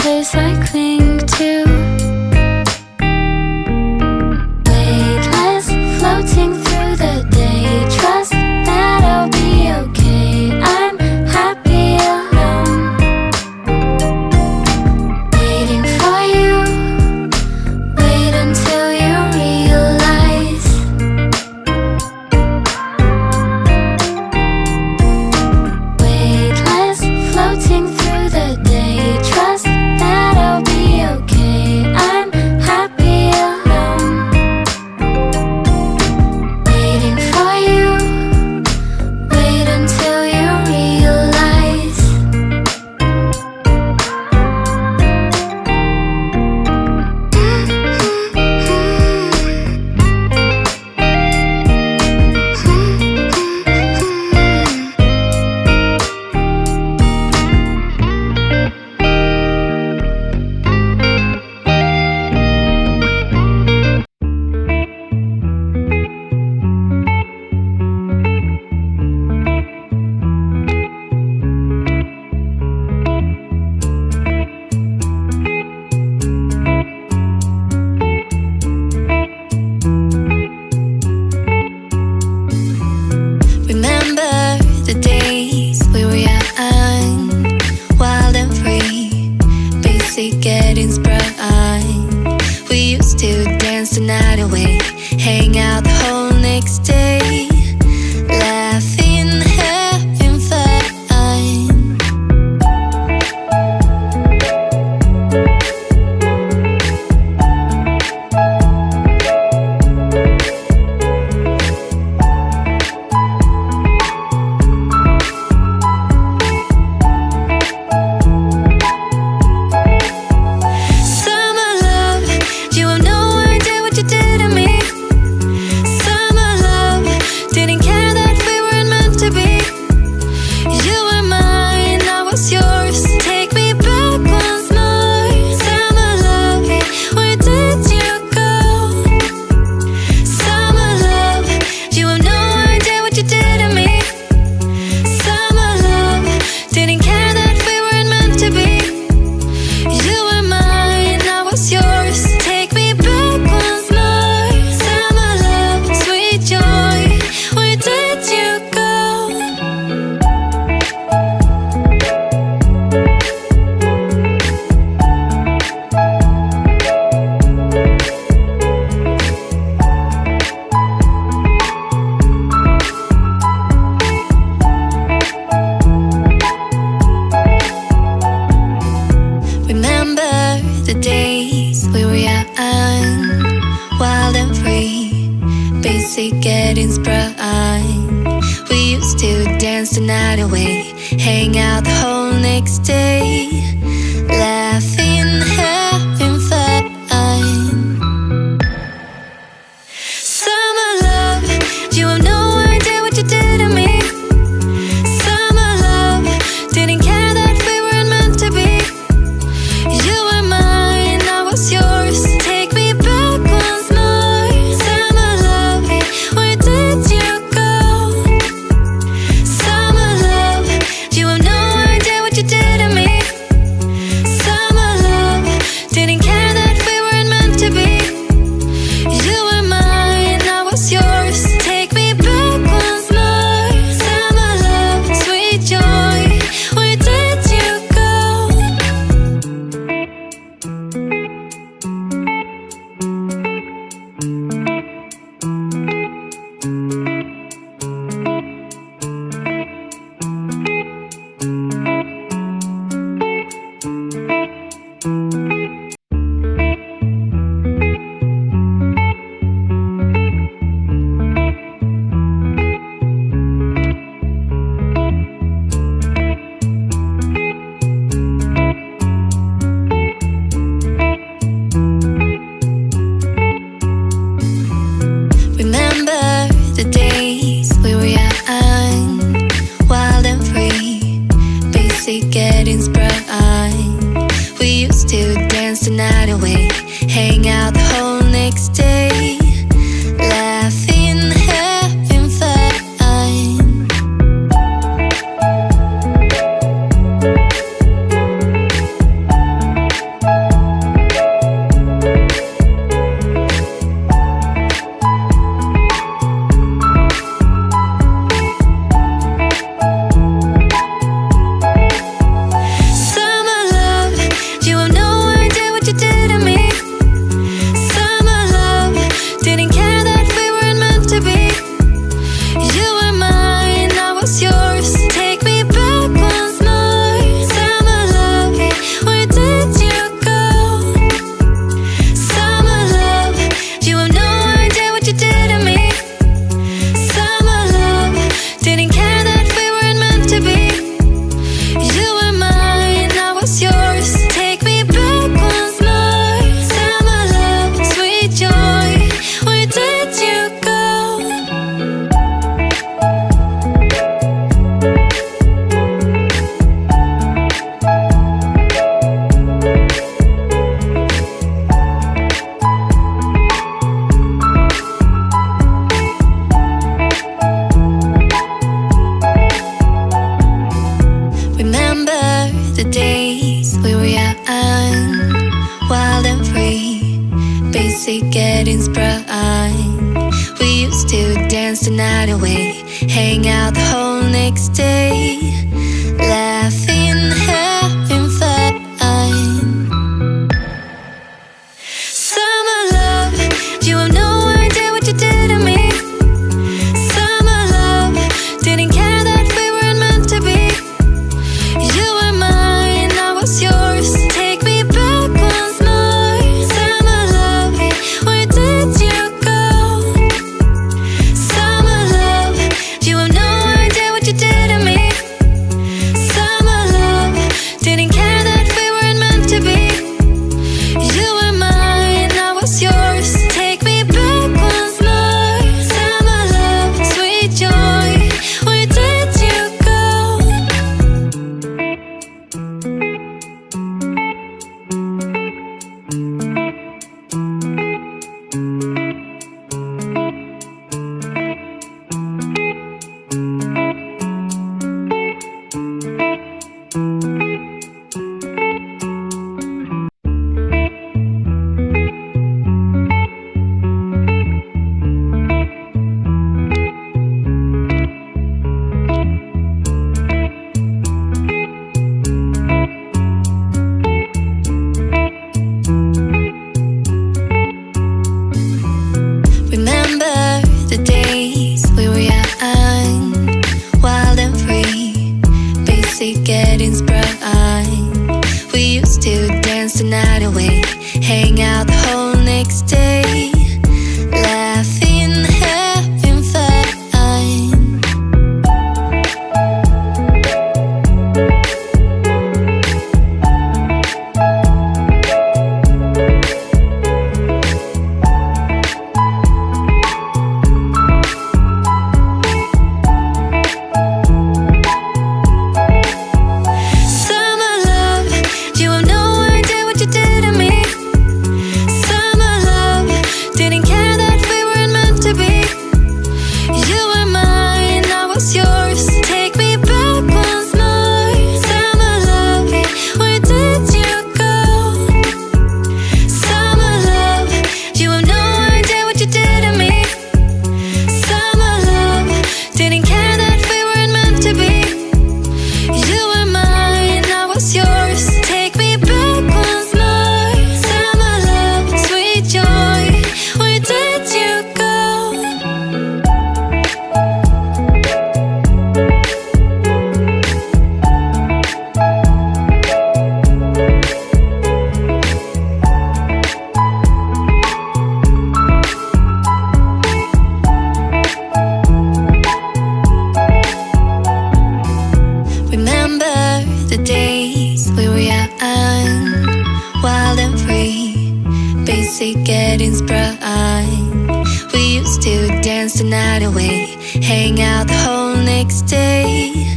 place I cling to. Weightless, floating through the day. Trust that I'll be okay. I'm happy alone. Waiting for you. Wait until you realize. Weightless, floating through the day. Trust that I'll be okay. I'm happy alone. Waiting for you. Wait until you realize. Remember the days we were young, wild and free, basic getting sprung. We used to dance the night away, hang out the whole next day, laughing, having fun. Summer love, you have no idea what you did to me. Summer love, didn't care that we weren't meant to be. You were mine, I was yours. Take me back once more. Summer love, where did you go? Summer love, you have no idea what you did to me. Summer love, didn't care that we weren't meant to be. You were mine, I was yours. Take me back once more. Summer love, sweet joy, where did you go? Remember the days we were young, wild and free, basic getting sprung. We used to dance the night away, hang out the whole next day, laughing, having fun. Summer love, you have no idea what you did to me. Summer love, didn't care that we weren't meant to be. You were mine, I was yours. Take me back once more. Summer love, where did you go? Summer love, you have no idea what you did to me. Summer love, didn't care that we weren't meant to be. You were mine, I was yours. Take me back once more. Summer love, sweet joy, where did you go? Remember the days we were young, wild and free, basic getting sprung. We used to dance the night away, hang out the whole next day, laughing, having fun. basic getting's prime. We used to dance the night away, hang out the whole next day, laughing, having fun. Summer love, you have no idea what you did to me. Summer love, didn't care that we weren't meant to be. You were mine, I was yours. Take me back once more. Summer love, where did you go? Summer love, you have no idea what you did to me. Summer love, didn't care that we weren't meant to be. You were mine, I was yours. Take me back once more. Summer love, sweet joy, where did you go? Remember the days we were young, wild and free, basic getting's prime. We used to dance the night away, hang out the whole next day, laughing, having fun. Summer love, you have no idea what you did to me. Summer love, didn't care that we weren't meant to be. You were mine, I was yours. Take me back once more. Summer love, where did you go? Summer love, you have no idea what you did to me. Summer love, didn't care that we weren't meant to be. You were mine, I was yours. Take me back once more. Summer love, sweet joy, where did you go? Remember the days we were young, wild and free, basic getting's prime. We used to dance the night away, hang out the whole next day,